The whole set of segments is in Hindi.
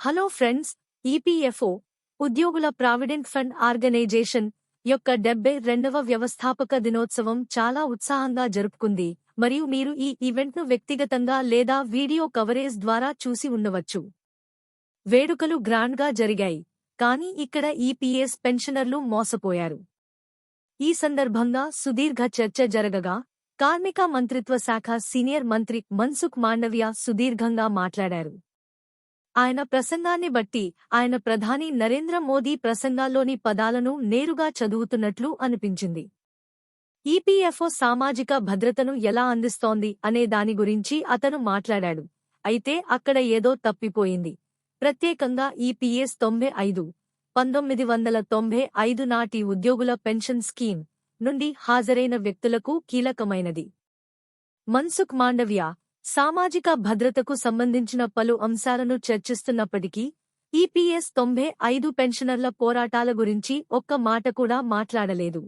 హలో ఫ్రెండ్స్, ఈపీఎఫ్ఓ ఉద్యోగుల ప్రావిడెంట్ ఫండ్ ఆర్గనైజేషన్ యొక్క 72వ వ్యవస్థాపక దినోత్సవం చాలా ఉత్సాహంగా జరుపుకుంది మరియు మీరు ఈ ఈవెంట్ను వ్యక్తిగతంగా లేదా వీడియో కవరేజ్ ద్వారా చూసి ఉండవచ్చు. వేడుకలు గ్రాండ్గా జరిగాయి, కానీ ఇక్కడ ఈపీఎస్ పెన్షనర్లు మోసపోయారు. ఈ సందర్భంగా సుదీర్ఘ చర్చ జరగగా, కార్మిక మంత్రిత్వ శాఖ సీనియర్ మంత్రి మన్సుఖ్ మాండవియా సుదీర్ఘంగా మాట్లాడారు. ఆయన ప్రసంగాన్ని బట్టి ఆయన ప్రధాని నరేంద్ర మోదీ ప్రసంగాల్లోని పదాలను నేరుగా చదువుతున్నట్లు అనిపించింది. ఈపీఎఫ్ఓ సామాజిక భద్రతను ఎలా అందిస్తోంది అనే దాని గురించి అతను మాట్లాడాడు. అయితే అక్కడ ఏదో తప్పిపోయింది. ప్రత్యేకంగా ఈపీఎస్ 1995 నాటి ఉద్యోగుల పెన్షన్ స్కీమ్ నుండి హాజరైన వ్యక్తులకు కీలకమైనది. మన్సుఖ్ మాండవియా సామాజిక భద్రతకు సంబంధించిన పలు అంశాలను చర్చిస్తున్నప్పటికీ ఈపీఎస్ 95 పెన్షనర్ల పోరాటాల గురించి ఒక్క మాట కూడా మాట్లాడలేదు.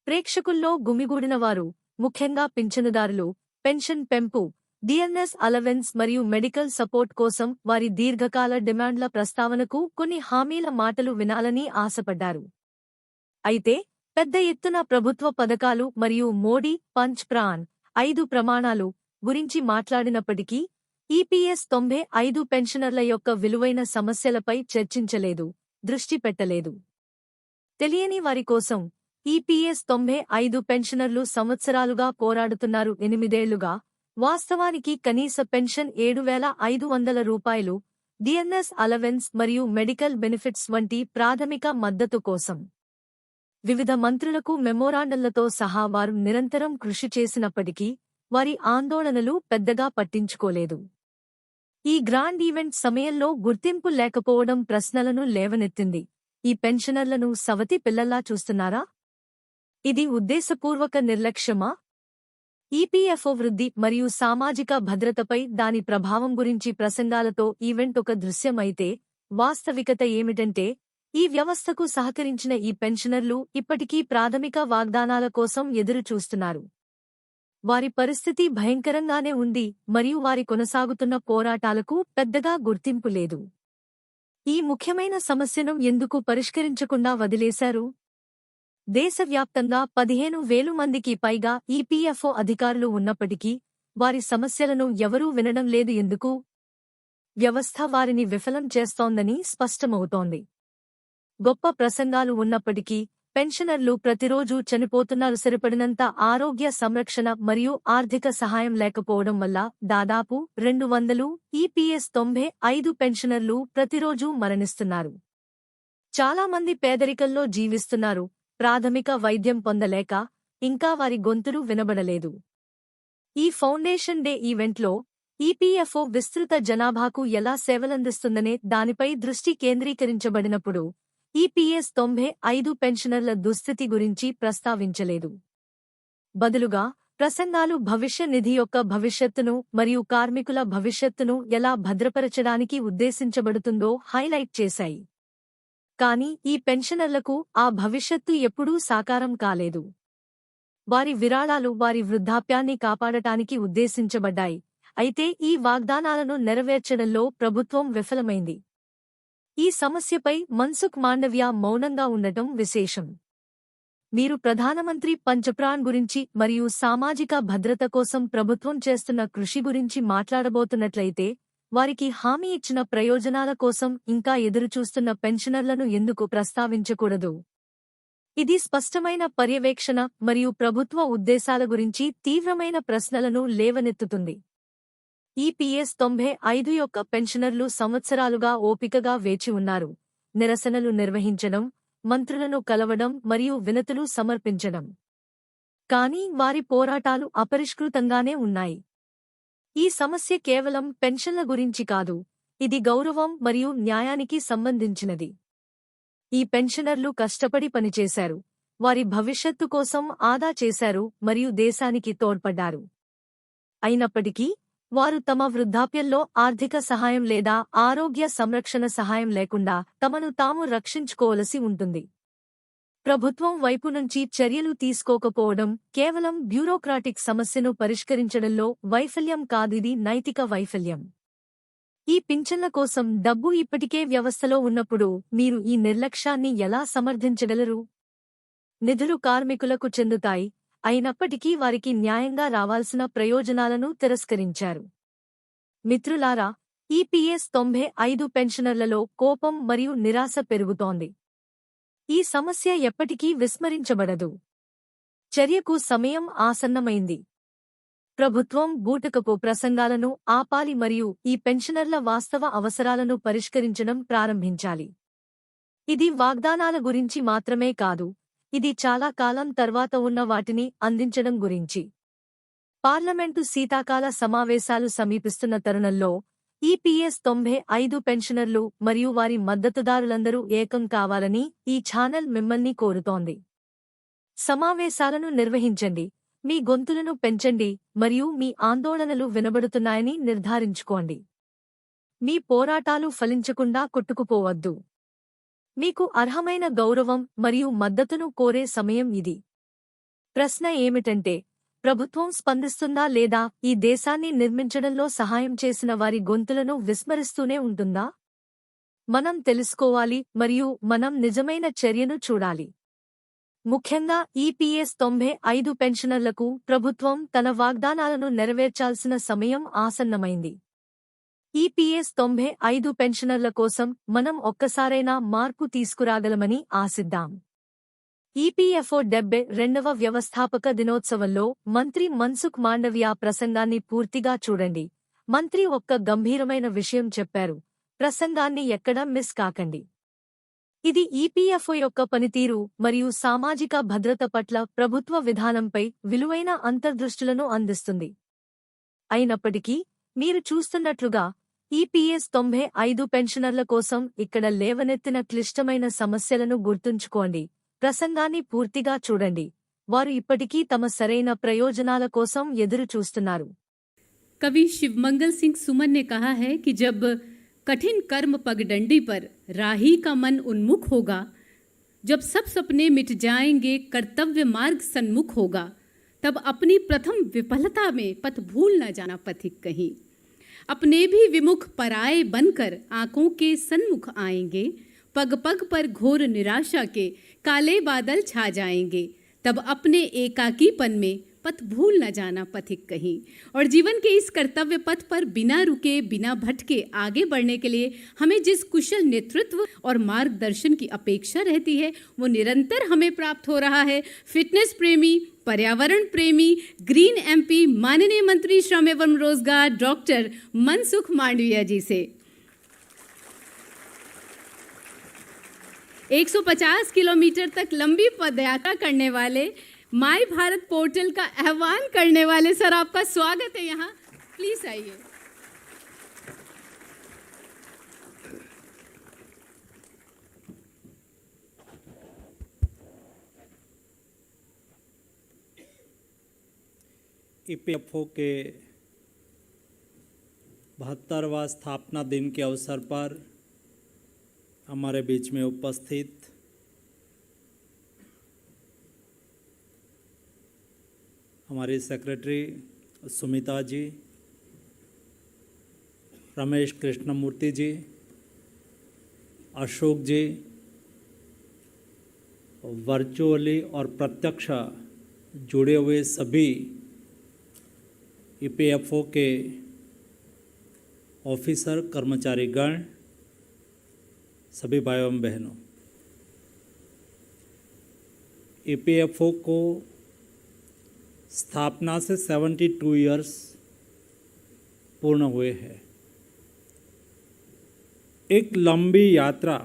ప్రేక్షకుల్లో గుమిగూడినవారు, ముఖ్యంగా పింఛనుదారులు, పెన్షన్ పెంపు, డిఎన్ఎస్ అలవెన్స్ మరియు మెడికల్ సపోర్ట్ కోసం వారి దీర్ఘకాల డిమాండ్ల ప్రస్తావనకు కొన్ని హామీల మాటలు వినాలని ఆశపడ్డారు. అయితే పెద్ద ఎత్తున ప్రభుత్వ పథకాలు మరియు మోడీ పంచ్ ప్రాన్ 5 ప్రమాణాలు గురించి మాట్లాడినప్పటికీ ఈపీఎస్ 95 పెన్షనర్ల యొక్క విలువైన సమస్యలపై చర్చించలేదు, దృష్టి పెట్టలేదు. తెలియని వారి కోసం ఈపీఎస్ 95 పెన్షనర్లు సంవత్సరాలుగా పోరాడుతున్నారు. 8 ఏళ్లుగా వాస్తవానికి కనీస పెన్షన్ 7,500 రూపాయలు, డిఎన్ఎస్ అలవెన్స్ మరియు మెడికల్ బెనిఫిట్స్ వంటి ప్రాథమిక మద్దతు కోసం. వివిధ మంత్రులకు మెమోరాండంలతో సహా వారు నిరంతరం కృషి చేసినప్పటికీ వారి ఆందోళనలు పెద్దగా పట్టించుకోలేదు. ఈ గ్రాండ్ ఈవెంట్ సమయంలో గుర్తింపు లేకపోవడం ప్రశ్నలను లేవనెత్తింది. ఈ పెన్షనర్లను సవతి పిల్లల్లా చూస్తున్నారా? ఇది ఉద్దేశపూర్వక నిర్లక్ష్యమా? ఈపీఎఫ్ఓ వృద్ధి మరియు సామాజిక భద్రతపై దాని ప్రభావం గురించి ప్రసంగాలతో ఈవెంట్ ఒక దృశ్యం అయితే, వాస్తవికత ఏమిటంటే ఈ వ్యవస్థకు సహకరించిన ఈ పెన్షనర్లు ఇప్పటికీ ప్రాథమిక వాగ్దానాల కోసం ఎదురుచూస్తున్నారు. వారి పరిస్థితి భయంకరంగానే ఉంది మరియు వారి కొనసాగుతున్న పోరాటాలకు పెద్దగా గుర్తింపు లేదు. ఈ ముఖ్యమైన సమస్యను ఎందుకు పరిష్కరించకుండా వదిలేశారు? దేశవ్యాప్తంగా 15,000 మందికి పైగా ఈపీఎఫ్ఓ అధికారులు ఉన్నప్పటికీ వారి సమస్యలను ఎవరూ వినడం లేదు ఎందుకు? వ్యవస్థ వారిని విఫలం చేస్తోందని స్పష్టమవుతోంది. గొప్ప ప్రసంగాలు ఉన్నప్పటికీ పెన్షనర్లు ప్రతిరోజూ చనిపోతున్నారు. సరిపడినంత ఆరోగ్య సంరక్షణ మరియు ఆర్థిక సహాయం లేకపోవడం వల్ల దాదాపు 200 ఈపీఎస్ 95 పెన్షనర్లు ప్రతిరోజూ మరణిస్తున్నారు. చాలా మంది పేదరికంలో జీవిస్తున్నారు, ప్రాథమిక వైద్యం పొందలేక, ఇంకా వారి గొంతులు వినబడలేదు. ఈ ఫౌండేషన్ డే ఈవెంట్లో ఈపీఎఫ్ఓ విస్తృత జనాభాకు ఎలా సేవలందిస్తుందనే దానిపై దృష్టి కేంద్రీకరించబడినప్పుడు ఈపీఎస్ 95 పెన్షనర్ల దుస్థితి గురించి ప్రస్తావించలేదు. బదులుగా ప్రసంగాలు భవిష్య నిధి యొక్క భవిష్యత్తును మరియు కార్మికుల భవిష్యత్తును ఎలా భద్రపరచడానికి ఉద్దేశించబడుతుందో హైలైట్ చేశాయి. కానీ ఈ పెన్షనర్లకు ఆ భవిష్యత్తు ఎప్పుడూ సాకారం కాలేదు. వారి విరాళాలు వారి వృద్ధాప్యాన్ని కాపాడటానికి ఉద్దేశించబడ్డాయి, అయితే ఈ వాగ్దానాలను నెరవేర్చడంలో ప్రభుత్వం విఫలమైంది. ఈ సమస్యపై మన్సుఖ్ మాండవియా మౌనంగా ఉండటం విశేషం. మీరు ప్రధానమంత్రి పంచప్రాణ్ గురించి మరియు సామాజిక భద్రత కోసం ప్రభుత్వం చేస్తున్న కృషి గురించి మాట్లాడబోతున్నట్లయితే, వారికి హామీ ఇచ్చిన ప్రయోజనాల కోసం ఇంకా ఎదురుచూస్తున్న పెన్షనర్లను ఎందుకు ప్రస్తావించకూడదు? ఇది స్పష్టమైన పర్యవేక్షణ మరియు ప్రభుత్వ ఉద్దేశాల గురించి తీవ్రమైన ప్రశ్నలను లేవనెత్తుతుంది. ఈపీఎస్ 95 యొక్క పెన్షనర్లు సంవత్సరాలుగా ఓపికగా వేచి ఉన్నారు, నిరసనలు నిర్వహించడం, మంత్రులను కలవడం మరియు వినతులు సమర్పించడం. కానీ వారి పోరాటాలు అపరిష్కృతంగానే ఉన్నాయి. ఈ సమస్య కేవలం పెన్షన్ల గురించి కాదు, ఇది గౌరవం మరియు న్యాయానికి సంబంధించినది. ఈ పెన్షనర్లు కష్టపడి పనిచేశారు, వారి భవిష్యత్తు కోసం ఆదా చేశారు మరియు దేశానికి తోడ్పడ్డారు. అయినప్పటికీ వారు తమ వృద్ధాప్యంలో ఆర్థిక సహాయం లేదా ఆరోగ్య సంరక్షణ సహాయం లేకుండా తమను తాము రక్షించుకోవలసి ఉంటుంది. ప్రభుత్వం వైపు నుంచి చర్యలు తీసుకోకపోవడం కేవలం బ్యూరోక్రాటిక్ సమస్యను పరిష్కరించడంలో వైఫల్యం కాదిది నైతిక వైఫల్యం. ఈ పింఛన్ల కోసం డబ్బు ఇప్పటికే వ్యవస్థలో ఉన్నప్పుడు మీరు ఈ నిర్లక్ష్యాన్ని ఎలా సమర్థించగలరు? నిధులు కార్మికులకు చెందుతాయి, అయినప్పటికీ వారికి న్యాయంగా రావాల్సిన ప్రయోజనాలను తిరస్కరించారు. మిత్రులారా, ఈపీఎస్ 95 పెన్షనర్లలో కోపం మరియు నిరాశ పెరుగుతోంది. ఈ సమస్య ఎప్పటికీ విస్మరించబడదు. చర్యకు సమయం ఆసన్నమైంది. ప్రభుత్వం బూటకపు ప్రసంగాలను ఆపాలి మరియు ఈ పెన్షనర్ల వాస్తవ అవసరాలను పరిష్కరించడం ప్రారంభించాలి. ఇది వాగ్దానాల గురించి మాత్రమే కాదు, ఇది చాలా కాలం తర్వాత ఉన్న వాటిని అందించడం గురించి. పార్లమెంటు శీతాకాల సమావేశాలు సమీపిస్తున్న తరుణంలో ఈపీఎస్ 95 పెన్షనర్లు మరియు వారి మద్దతుదారులందరూ ఏకం కావాలని ఈ ఛానల్ మిమ్మల్ని కోరుతోంది. సమావేశాలను నిర్వహించండి, మీ గొంతులను పెంచండి మరియు మీ ఆందోళనలు వినబడుతున్నాయని నిర్ధారించుకోండి. మీ పోరాటాలు ఫలించకుండా కొట్టుకుపోవద్దు. మీకు అర్హమైన గౌరవం మరియు మద్దతును కోరే సమయం ఇది. ప్రశ్న ఏమిటంటే, ప్రభుత్వం స్పందిస్తుందా లేదా ఈ దేశాన్ని నిర్మించడంలో సహాయం చేసిన వారి గొంతులను విస్మరిస్తూనే ఉంటుందా? మనం తెలుసుకోవాలి మరియు మనం నిజమైన చర్యను చూడాలి. ముఖ్యంగా ఈపీఎస్ 95 పెన్షనర్లకు ప్రభుత్వం తన వాగ్దానాలను నెరవేర్చాల్సిన సమయం ఆసన్నమైంది. ఈపీఎస్ 95 పెన్షనర్ల కోసం మనం ఒక్కసారైనా మార్పు తీసుకురాగలమని ఆశిద్దాం. ఈపీఎఫ్ఓ 72వ వ్యవస్థాపక దినోత్సవంలో మంత్రి మన్సుఖ్ మాండవ్య ప్రసంగాన్ని పూర్తిగా చూడండి. మంత్రి ఒక్క గంభీరమైన విషయం చెప్పారు. ప్రసంగాన్ని ఎక్కడా మిస్ కాకండి. ఇది ఈపీఎఫ్ఓ యొక్క పనితీరు మరియు సామాజిక భద్రత పట్ల ప్రభుత్వ విధానంపై విలువైన అంతర్దృష్టులను అందిస్తుంది. అయినప్పటికీ, మీరు చూస్తున్నట్లుగా ఈపీఎస్ 95 పెన్షనర్ల కోసం ఇక్కడ లేవనెత్తిన క్లిష్టమైన సమస్యలను గుర్తుంచుకోండి. ప్రసంగాన్ని పూర్తిగా చూడండి. వారు ఇప్పటికీ తమ సరైన ప్రయోజనాల కోసం ఎదురు చూస్తున్నారు. कवि शिवमंगल सिंह सुमन ने कहा है कि जब कठिन कर्म पगडंडी पर राही का मन उन्मुख होगा, जब सब सपने मिट जाएंगे, कर्तव्य मार्ग सन्मुख होगा, तब अपनी प्रथम विफलता में पथ भूल न जाना पथिक कहीं। अपने भी विमुख पराये बनकर आंखों के सन्मुख आएंगे, पग पग पर घोर निराशा के काले बादल छा जाएंगे, तब अपने एकाकीपन में पथ भूल न जाना पथिक कहीं। और जीवन के इस कर्तव्य पथ पर बिना रुके बिना भटके आगे बढ़ने के लिए हमें जिस कुशल नेतृत्व और मार्गदर्शन की अपेक्षा रहती है, वो निरंतर हमें प्राप्त हो रहा है। फिटनेस प्रेमी, पर्यावरण प्रेमी, ग्रीन एमपी माननीय मंत्री श्रम एवं रोजगार डॉक्टर मनसुख मांडविया जी से 150 किलोमीटर तक लंबी पदयात्रा करने वाले, माय भारत पोर्टल का आह्वान करने वाले सर, आपका स्वागत है यहाँ। प्लीज आइए। ईपीएफओ के 72वां स्थापना दिन के अवसर पर हमारे बीच में उपस्थित हमारी सेक्रेटरी सुमिता जी, रमेश कृष्णमूर्ति जी, अशोक जी, वर्चुअली और प्रत्यक्ष जुड़े हुए सभी ईपीएफओ के ऑफिसर, कर्मचारीगण, सभी भाइयों एवं बहनों, ईपीएफओ को स्थापना से 72 ईयर्स पूर्ण हुए हैं। एक लंबी यात्रा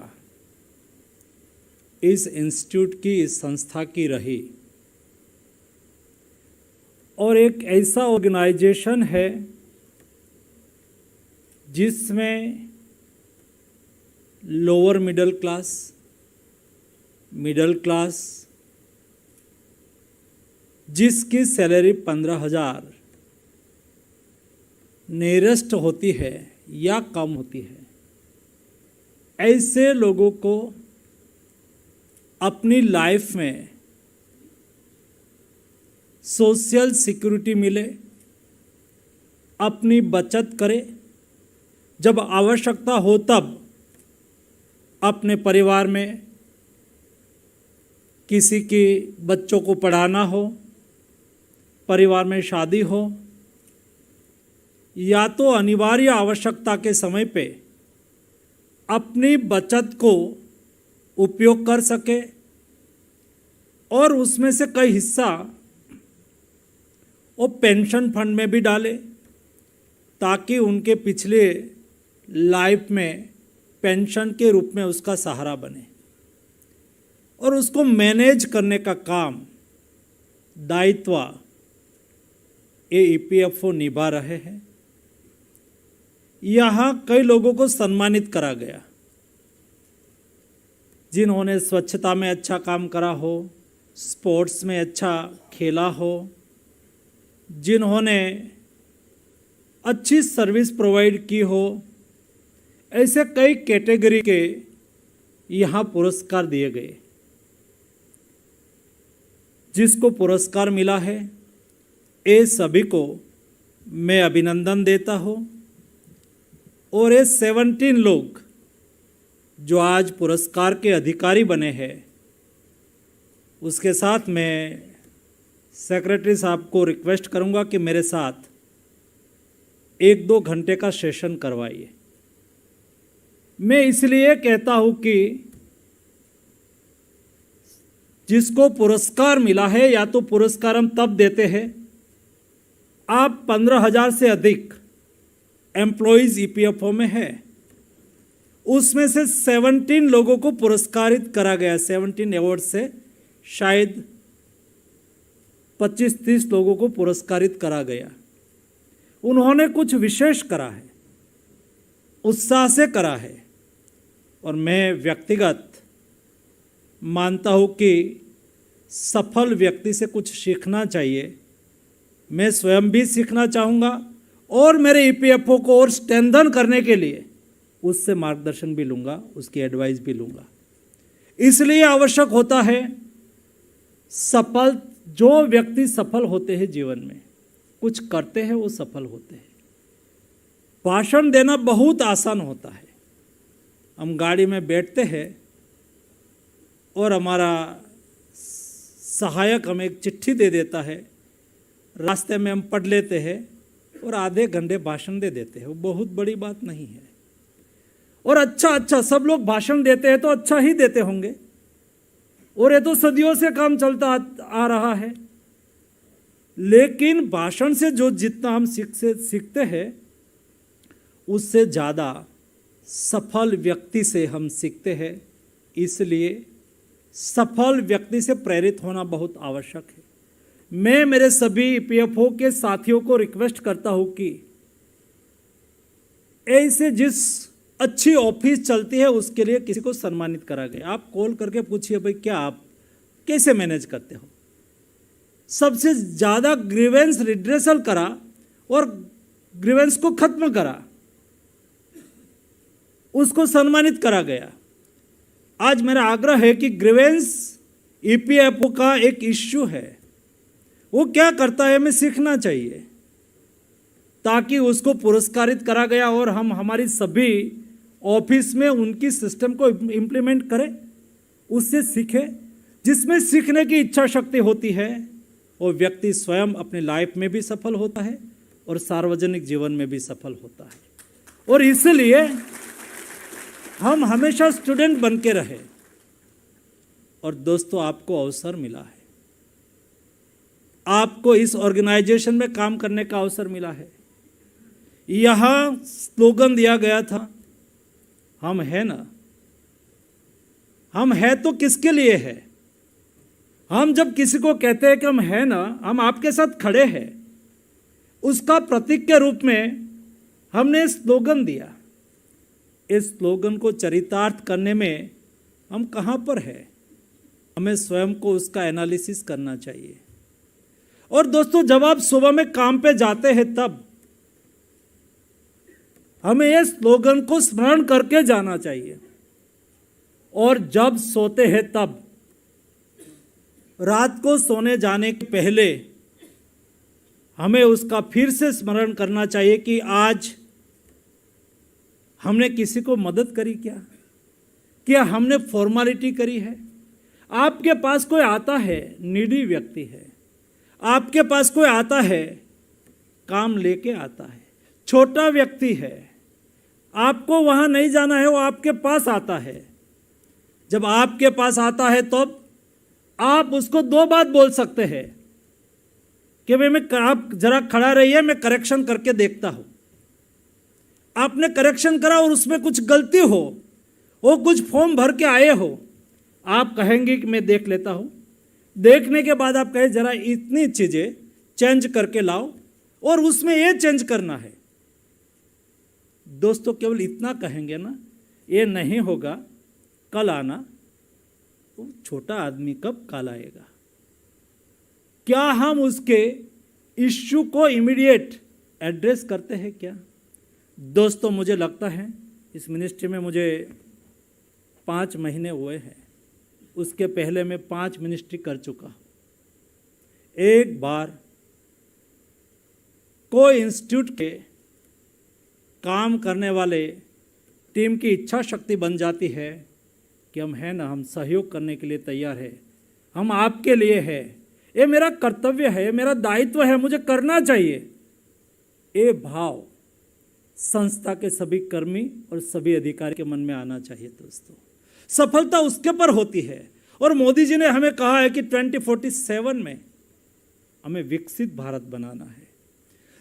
इस इंस्टीट्यूट की, इस संस्था की रही और एक ऐसा ऑर्गेनाइजेशन है जिसमें lower middle class, middle class, जिसकी सैलरी 15,000 नियरेस्ट होती है या कम होती है, ऐसे लोगों को अपनी लाइफ में सोशल सिक्योरिटी मिले, अपनी बचत करे, जब आवश्यकता हो तब अपने परिवार में किसी के बच्चों को पढ़ाना हो, परिवार में शादी हो, या तो अनिवार्य आवश्यकता के समय पे अपनी बचत को उपयोग कर सके और उसमें से कई हिस्सा वो पेंशन फंड में भी डाले, ताकि उनके पिछले लाइफ में पेंशन के रूप में उसका सहारा बने। और उसको मैनेज करने का काम, दायित्व ये ईपीएफओ निभा रहे हैं। यहाँ कई लोगों को सम्मानित करा गया, जिन्होंने स्वच्छता में अच्छा काम करा हो, स्पोर्ट्स में अच्छा खेला हो, जिन्होंने अच्छी सर्विस प्रोवाइड की हो। ऐसे कई कैटेगरी के यहाँ पुरस्कार दिए गए। जिसको पुरस्कार मिला है, ये सभी को मैं अभिनंदन देता हूँ। और ये 17 लोग जो आज पुरस्कार के अधिकारी बने हैं, उसके साथ मैं सेक्रेटरी साहब को रिक्वेस्ट करूंगा कि मेरे साथ 1-2 घंटे का सेशन करवाइए। मैं इसलिए कहता हूं कि जिसको पुरस्कार मिला है, या तो पुरस्कार हम तब देते हैं आप 15,000 से अधिक एम्प्लॉइज ईपीएफओ में है, उसमें से 17 लोगों को पुरस्कारित करा गया। 17 अवार्ड से शायद 25-30 लोगों को पुरस्कारित करा गया। उन्होंने कुछ विशेष करा है, उत्साह से करा है। और मैं व्यक्तिगत मानता हूँ कि सफल व्यक्ति से कुछ सीखना चाहिए। मैं स्वयं भी सीखना चाहूँगा और मेरे ईपीएफओ को और स्ट्रेंथन करने के लिए उससे मार्गदर्शन भी लूँगा, उसकी एडवाइस भी लूँगा। इसलिए आवश्यक होता है जो व्यक्ति सफल होते हैं जीवन में, कुछ करते हैं, वो सफल होते हैं। भाषण देना बहुत आसान होता है। हम गाड़ी में बैठते हैं और हमारा सहायक हमें एक चिट्ठी दे देता है, रास्ते में हम पढ़ लेते हैं और आधे घंटे भाषण दे देते हैं। वो बहुत बड़ी बात नहीं है। और अच्छा सब लोग भाषण देते हैं तो अच्छा ही देते होंगे, और ये तो सदियों से काम चलता आ रहा है। लेकिन भाषण से जो जितना हम सीखते हैं, उससे ज़्यादा सफल व्यक्ति से हम सीखते हैं। इसलिए सफल व्यक्ति से प्रेरित होना बहुत आवश्यक है। मैं मेरे सभी ईपीएफओ के साथियों को रिक्वेस्ट करता हूं कि ऐसे जिस अच्छी ऑफिस चलती है उसके लिए किसी को सम्मानित करा गया। आप कॉल करके पूछिए, भाई क्या आप कैसे मैनेज करते हो। सबसे ज़्यादा ग्रीवेंस रिड्रेसल करा और ग्रीवेंस को खत्म करा, उसको सम्मानित करा गया। आज मेरा आग्रह है कि ग्रीवेंस ईपीएफओ का एक इश्यू है, वो क्या करता है हमें सीखना चाहिए, ताकि उसको पुरस्कारित करा गया और हम हमारी सभी ऑफिस में उनकी सिस्टम को इम्प्लीमेंट करें, उससे सीखें। जिसमें सीखने की इच्छा शक्ति होती है वो व्यक्ति स्वयं अपनी लाइफ में भी सफल होता है और सार्वजनिक जीवन में भी सफल होता है। और इसलिए हम हमेशा स्टूडेंट बन के रहे। और दोस्तों, आपको अवसर मिला है, आपको इस ऑर्गेनाइजेशन में काम करने का अवसर मिला है। यहाँ स्लोगन दिया गया था, हम है ना। हम है तो किसके लिए है? हम जब किसी को कहते हैं कि हम है ना, हम आपके साथ खड़े हैं, उसका प्रतीक के रूप में हमने स्लोगन दिया। इस स्लोगन को चरितार्थ करने में हम कहाँ पर है, हमें स्वयं को उसका एनालिसिस करना चाहिए। और दोस्तों, जब आप सुबह में काम पे जाते हैं तब हमें इस स्लोगन को स्मरण करके जाना चाहिए। और जब सोते हैं तब, रात को सोने जाने के पहले हमें उसका फिर से स्मरण करना चाहिए कि आज हमने किसी को मदद करी क्या? क्या हमने फॉर्मेलिटी करी है? आपके पास कोई आता है, नीडी व्यक्ति है, आपके पास कोई आता है, काम लेके आता है, छोटा व्यक्ति है, आपको वहां नहीं जाना है, वो आपके पास आता है। जब आपके पास आता है तो आप उसको दो बात बोल सकते हैं कि आप जरा खड़ा रहिए, मैं करेक्शन करके देखता हूं। आपने करेक्शन करा और उसमें कुछ गलती हो, वो कुछ फॉर्म भर के आए हो, आप कहेंगे कि मैं देख लेता हूं। देखने के बाद आप कहें जरा इतनी चीजें चेंज करके लाओ और उसमें ये चेंज करना है। दोस्तों केवल इतना कहेंगे ना, ये नहीं होगा, कल आना, तो छोटा आदमी कब कल आएगा? क्या हम उसके इश्यू को इमीडिएट एड्रेस करते हैं क्या? दोस्तों मुझे लगता है इस मिनिस्ट्री में मुझे 5 महीने हुए हैं, उसके पहले मैं 5 मिनिस्ट्री कर चुका। एक बार कोई इंस्टीट्यूट के काम करने वाले टीम की इच्छा शक्ति बन जाती है कि हम हैं ना, हम सहयोग करने के लिए तैयार है, हम आपके लिए है, ये मेरा कर्तव्य है, मेरा दायित्व है, मुझे करना चाहिए। ये भाव संस्था के सभी कर्मी और सभी अधिकारी के मन में आना चाहिए। दोस्तों सफलता उसके पर होती है, और मोदी जी ने हमें कहा है कि 2047 में हमें विकसित भारत बनाना है।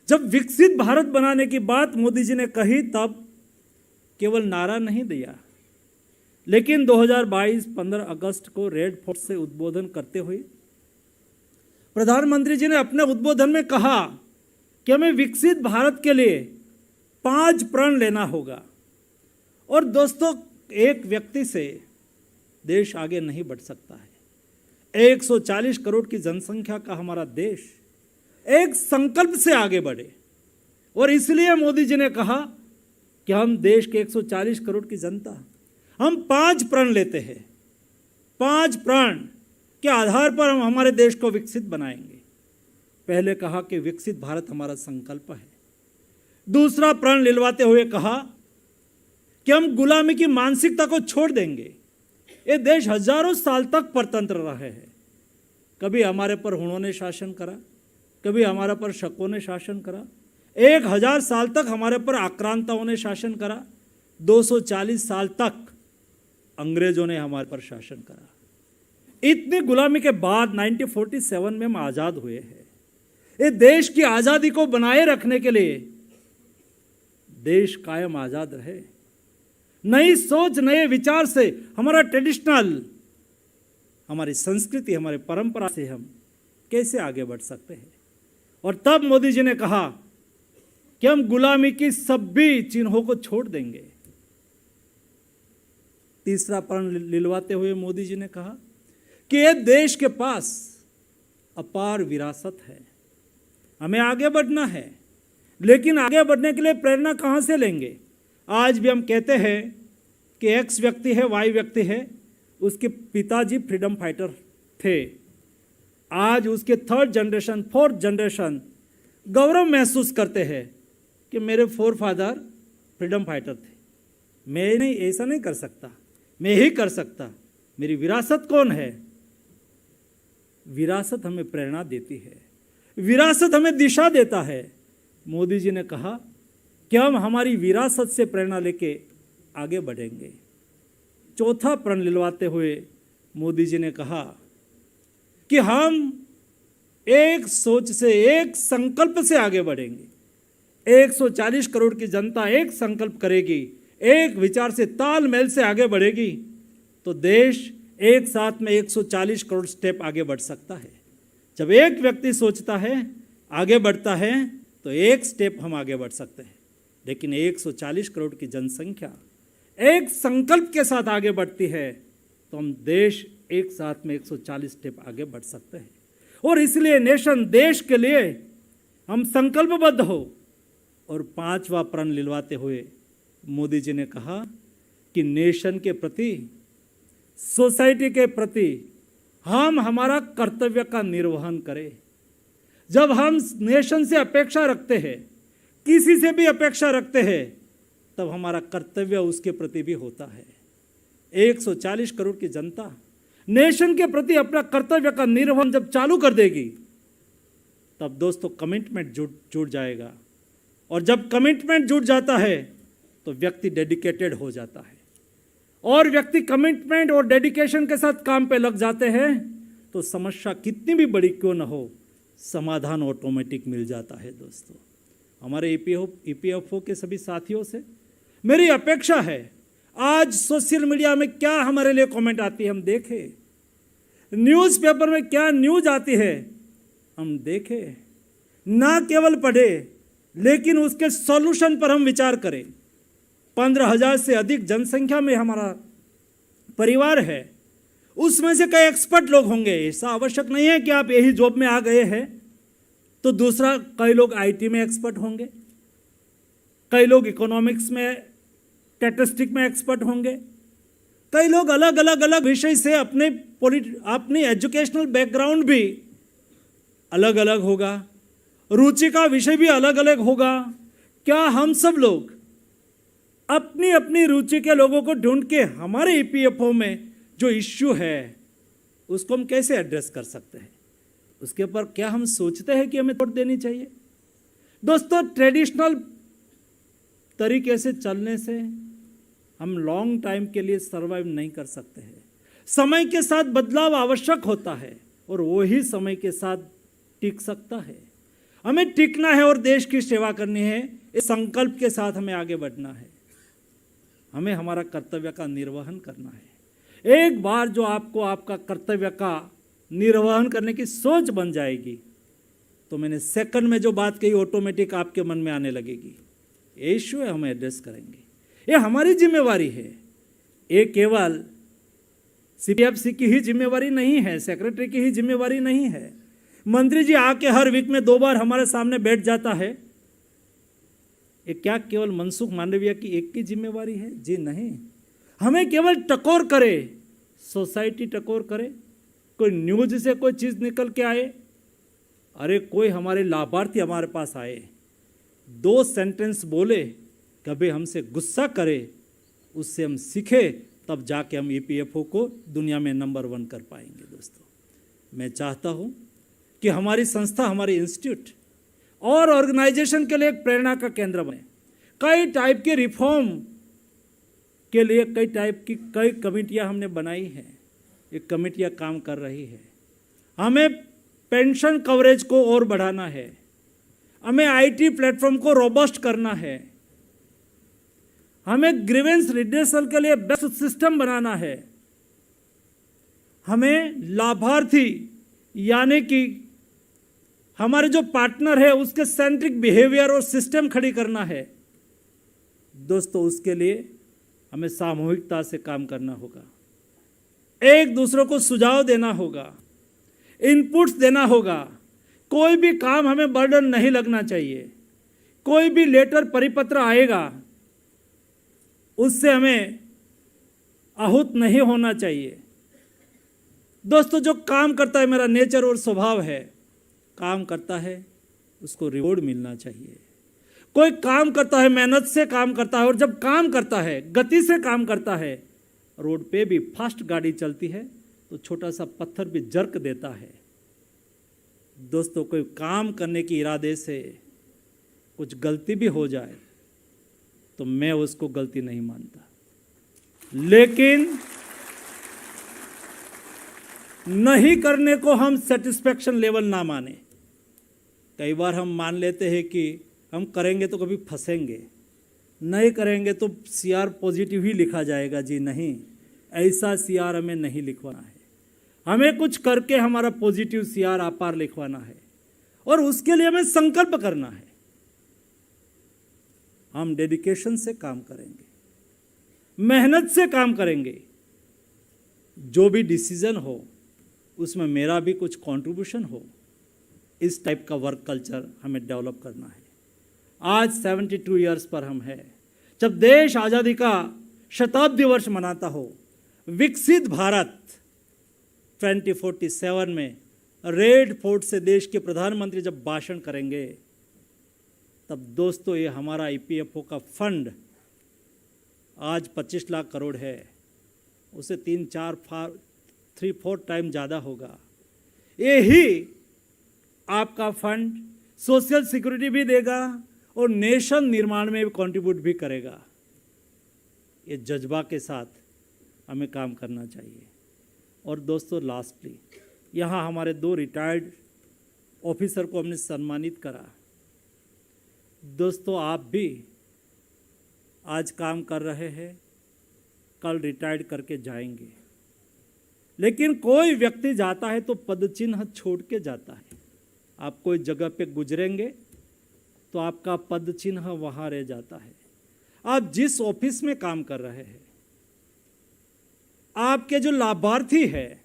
जब विकसित भारत बनाने की बात मोदी जी ने कही तब केवल नारा नहीं दिया, लेकिन 2022 15 अगस्त को रेड फोर्ट से उद्बोधन करते हुए प्रधानमंत्री जी ने अपने उद्बोधन में कहा कि हमें विकसित भारत के लिए 5 प्रण लेना होगा। और दोस्तों एक व्यक्ति से देश आगे नहीं बढ़ सकता है। 140 करोड़ की जनसंख्या का हमारा देश एक संकल्प से आगे बढ़े, और इसलिए मोदी जी ने कहा कि हम देश के 140 करोड़ की जनता, हम 5 प्रण लेते हैं। 5 प्रण के आधार पर हम हमारे देश को विकसित बनाएंगे। पहले कहा कि विकसित भारत हमारा संकल्प है। दूसरा प्रण लिलवाते हुए कहा कि हम गुलामी की मानसिकता को छोड़ देंगे। ये देश हजारों साल तक परतंत्र रहे हैं। कभी हमारे पर हुणों ने शासन करा, कभी हमारे पर शकों ने शासन करा, 1000 साल तक हमारे पर आक्रांताओं ने शासन करा, 240 साल तक अंग्रेजों ने हमारे पर शासन करा। इतनी गुलामी के बाद 1947 में हम आज़ाद हुए हैं। ये देश की आज़ादी को बनाए रखने के लिए देश कायम आज़ाद रहे, नई सोच नए विचार से हमारा ट्रेडिशनल, हमारी संस्कृति, हमारी परंपरा से हम कैसे आगे बढ़ सकते हैं। और तब मोदी जी ने कहा कि हम गुलामी की सभी चिन्हों को छोड़ देंगे। तीसरा प्रण लिलवाते हुए मोदी जी ने कहा कि ये देश के पास अपार विरासत है, हमें आगे बढ़ना है, लेकिन आगे बढ़ने के लिए प्रेरणा कहाँ से लेंगे? आज भी हम कहते हैं कि एक्स व्यक्ति है, वाई व्यक्ति है, उसके पिताजी फ्रीडम फाइटर थे, आज उसके 3rd जनरेशन 4th जनरेशन गौरव महसूस करते हैं कि मेरे फोरफादर फ्रीडम फाइटर थे, मैं नहीं, ऐसा नहीं कर सकता, मैं ही कर सकता। मेरी विरासत कौन है? विरासत हमें प्रेरणा देती है, विरासत हमें दिशा देता है। मोदी जी ने कहा कि हम हमारी विरासत से प्रेरणा लेके आगे बढ़ेंगे। चौथा प्रण लिलवाते हुए मोदी जी ने कहा कि हम एक सोच से, एक संकल्प से आगे बढ़ेंगे। 140 करोड़ की जनता एक संकल्प करेगी, एक विचार से, तालमेल से आगे बढ़ेगी, तो देश एक साथ में 140 करोड़ स्टेप आगे बढ़ सकता है। जब एक व्यक्ति सोचता है, आगे बढ़ता है, तो एक स्टेप हम आगे बढ़ सकते हैं। लेकिन 140 करोड़ की जनसंख्या एक संकल्प के साथ आगे बढ़ती है, तो हम देश एक साथ में 140 स्टेप आगे बढ़ सकते हैं। और इसलिए नेशन, देश के लिए हम संकल्पबद्ध हो। और 5वां प्रण लिलवाते हुए मोदी जी ने कहा कि नेशन के प्रति, सोसाइटी के प्रति हम हमारा कर्तव्य का निर्वहन करें। जब हम नेशन से अपेक्षा रखते हैं, किसी से भी अपेक्षा रखते हैं, तब हमारा कर्तव्य उसके प्रति भी होता है। 140 करोड़ की जनता नेशन के प्रति अपना कर्तव्य का निर्वहन जब चालू कर देगी, तब दोस्तों कमिटमेंट जुड़ जाएगा, और जब कमिटमेंट जुड़ जाता है तो व्यक्ति डेडिकेटेड हो जाता है, और व्यक्ति कमिटमेंट और डेडिकेशन के साथ काम पे लग जाते हैं तो समस्या कितनी भी बड़ी क्यों न हो, समाधान ऑटोमेटिक मिल जाता है। दोस्तों, हमारे ईपीएफओ के सभी साथियों से मेरी अपेक्षा है, आज सोशल मीडिया में क्या हमारे लिए कमेंट आती है हम देखें, न्यूज़पेपर में क्या न्यूज आती है हम देखें, ना केवल पढ़े लेकिन उसके सॉल्यूशन पर हम विचार करें। 15,000 से अधिक जनसंख्या में हमारा परिवार है, उसमें से कई एक्सपर्ट लोग होंगे। ऐसा आवश्यक नहीं है कि आप यही जॉब में आ गए हैं तो दूसरा, कई लोग आईटी में एक्सपर्ट होंगे, कई लोग इकोनॉमिक्स में, स्टैटिस्टिक में एक्सपर्ट होंगे, कई लोग अलग अलग विषय से अपनी एजुकेशनल बैकग्राउंड भी अलग अलग होगा, रुचि का विषय भी अलग अलग होगा। क्या हम सब लोग अपनी अपनी रुचि के लोगों को ढूंढ के हमारे ईपीएफओ में जो इश्यू है उसको हम कैसे एड्रेस कर सकते हैं, उसके ऊपर क्या हम सोचते हैं कि हमें वोट देनी चाहिए? दोस्तों, ट्रेडिशनल तरीके से चलने से हम लॉन्ग टाइम के लिए सर्वाइव नहीं कर सकते हैं। समय के साथ बदलाव आवश्यक होता है और वही समय के साथ टिक सकता है। हमें टिकना है और देश की सेवा करनी है, इस संकल्प के साथ हमें आगे बढ़ना है। हमें हमारा कर्तव्य का निर्वहन करना है। एक बार जो आपको आपका कर्तव्य का निर्वहन करने की सोच बन जाएगी तो मैंने सेकंड में जो बात कही ऑटोमेटिक आपके मन में आने लगेगी। ये इश्यू है, हम एड्रेस करेंगे, ये हमारी जिम्मेवारी है। ये केवल सीपीएफसी की ही जिम्मेवारी नहीं है, सेक्रेटरी की ही जिम्मेवारी नहीं है। मंत्री जी आके हर वीक में 2 बार हमारे सामने बैठ जाता है, ये क्या केवल मनसुख मांडविया की एक की जिम्मेवारी है? जी नहीं। हमें केवल टकोर करे, सोसाइटी टकोर करे, कोई न्यूज से कोई चीज़ निकल के आए, अरे कोई हमारे लाभार्थी हमारे पास आए, 2 सेंटेंस बोले, कभी हमसे गुस्सा करे, उससे हम सीखे, तब जाके हम ईपीएफओ को दुनिया में नंबर 1 कर पाएंगे। दोस्तों, मैं चाहता हूँ कि हमारी संस्था, हमारी इंस्टीट्यूट और ऑर्गेनाइजेशन के लिए एक प्रेरणा का केंद्र बने। कई टाइप के रिफॉर्म के लिए कई कमेटियां हमने बनाई हैं, ये कमेटियां काम कर रही है। हमें पेंशन कवरेज को और बढ़ाना है, हमें आईटी प्लेटफॉर्म को रोबस्ट करना है, हमें ग्रीवेंस रिड्रेसल के लिए बेस्ट सिस्टम बनाना है, हमें लाभार्थी यानी कि हमारे जो पार्टनर है उसके सेंट्रिक बिहेवियर और सिस्टम खड़ी करना है। दोस्तों, उसके लिए हमें सामूहिकता से काम करना होगा, एक दूसरे को सुझाव देना होगा, इनपुट्स देना होगा। कोई भी काम हमें बर्डन नहीं लगना चाहिए। कोई भी लेटर परिपत्र आएगा उससे हमें आहूत नहीं होना चाहिए। दोस्तों, जो काम करता है, मेरा नेचर और स्वभाव है, काम करता है उसको रिवॉर्ड मिलना चाहिए। कोई काम करता है, मेहनत से काम करता है, और जब काम करता है, गति से काम करता है, रोड पे भी फास्ट गाड़ी चलती है तो छोटा सा पत्थर भी जर्क देता है। दोस्तों, कोई काम करने के इरादे से कुछ गलती भी हो जाए तो मैं उसको गलती नहीं मानता, लेकिन नहीं करने को हम सेटिस्फैक्शन लेवल ना माने। कई बार हम मान लेते हैं कि हम करेंगे तो कभी फंसेंगे, नहीं करेंगे तो सीआर पॉजिटिव ही लिखा जाएगा। जी नहीं, ऐसा सीआर हमें नहीं लिखवाना है। हमें कुछ करके हमारा पॉजिटिव सीआर आपार लिखवाना है और उसके लिए हमें संकल्प करना है। हम डेडिकेशन से काम करेंगे, मेहनत से काम करेंगे। जो भी डिसीजन हो उसमें मेरा भी कुछ कंट्रीब्यूशन हो, इस टाइप का वर्क कल्चर हमें डेवलप करना है। आज 72 ईयर्स पर हम हैं। जब देश आज़ादी का शताब्दी वर्ष मनाता हो, विकसित भारत 2047 में रेड फोर्ट से देश के प्रधानमंत्री जब भाषण करेंगे, तब दोस्तों ये हमारा ईपीएफओ का फंड आज 25 लाख करोड़ है, उसे 3-4 टाइम ज़्यादा होगा। यही आपका फंड सोशल सिक्योरिटी भी देगा और नेशन निर्माण में भी कंट्रीब्यूट भी करेगा। ये जज्बा के साथ हमें काम करना चाहिए। और दोस्तों, लास्टली यहाँ हमारे 2 रिटायर्ड ऑफिसर को हमने सम्मानित करा। दोस्तों, आप भी आज काम कर रहे हैं, कल रिटायर्ड करके जाएंगे, लेकिन कोई व्यक्ति जाता है तो पद चिन्ह छोड़ के जाता है। आप कोई जगह पे गुजरेंगे तो आपका पद चिन्ह वहाँ रह जाता है। आप जिस ऑफिस में काम कर रहे हैं, आपके जो लाभार्थी है,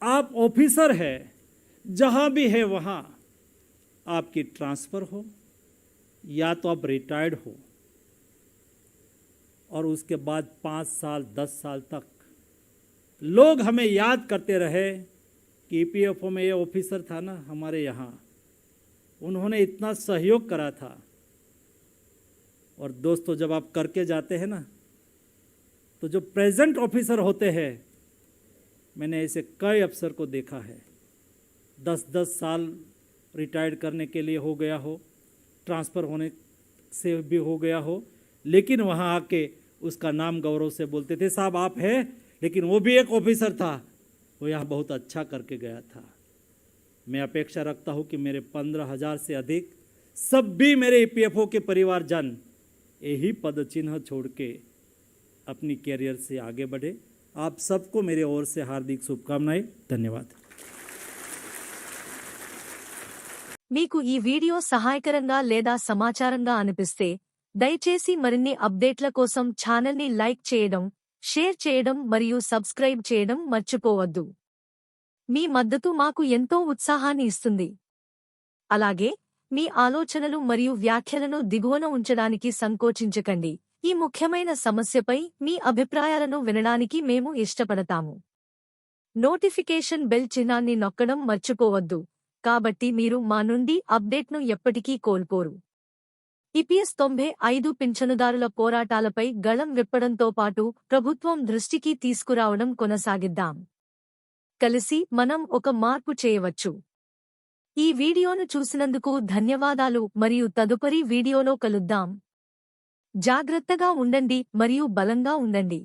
आप ऑफिसर है, जहां भी है वहां आपकी ट्रांसफर हो या तो आप रिटायर्ड हो और उसके बाद 5 साल 10 साल तक लोग हमें याद करते रहे कि ईपीएफओ में ये ऑफिसर था ना हमारे यहाँ, उन्होंने इतना सहयोग करा था। और दोस्तों, जब आप करके जाते हैं ना, तो जो प्रेजेंट ऑफिसर होते हैं, मैंने ऐसे कई अफसर को देखा है, 10-10 साल रिटायर्ड करने के लिए हो गया हो, ट्रांसफ़र होने से भी हो गया हो, लेकिन वहाँ आके उसका नाम गौरव से बोलते थे, साहब आप हैं, लेकिन वो भी एक ऑफिसर था, वो यहाँ बहुत अच्छा करके गया था। मैं अपेक्षा रखता हूँ कि मेरे 15,000 से अधिक सब भी मेरे ईपीएफओ के परिवारजन यही पद चिन्ह छोड़ के अपनी कैरियर से आगे बढ़े। आप सबको मेरे ओर से हार्दिक शुभकामनाएं। धन्यवाद। మీకు ఈ వీడియో సహాయకరంగా లేదా సమాచారంగా అనిపిస్తే దయచేసి మరిన్ని అప్డేట్ల కోసం ఛానల్ని లైక్ చేయడం, షేర్ చేయడం మరియు సబ్స్క్రైబ్ చేయడం మర్చిపోవద్దు. మీ మద్దతు మాకు ఎంతో ఉత్సాహాన్ని ఇస్తుంది. అలాగే మీ ఆలోచనలు మరియు వ్యాఖ్యలను దిగువన ఉంచడానికి సంకోచించకండి. ఈ ముఖ్యమైన సమస్యపై మీ అభిప్రాయాలను వినడానికి మేము ఇష్టపడతాము. నోటిఫికేషన్ బెల్ చిహ్నాన్ని నొక్కడం మర్చిపోవద్దు, కాబట్టి మీరు మా నుండి అప్డేట్ను ఎప్పటికీ కోల్పోరు. ఈపీఎస్ 95 పింఛనుదారుల పోరాటాలపై గళం విప్పడంతో పాటు ప్రభుత్వం దృష్టికి తీసుకురావడం కొనసాగిద్దాం. కలిసి మనం ఒక మార్పు చేయవచ్చు. ఈ వీడియోను చూసినందుకు ధన్యవాదాలు మరియు తదుపరి వీడియోలో కలుద్దాం. జాగ్రత్తగా ఉండండి మరియు బలంగా ఉండండి.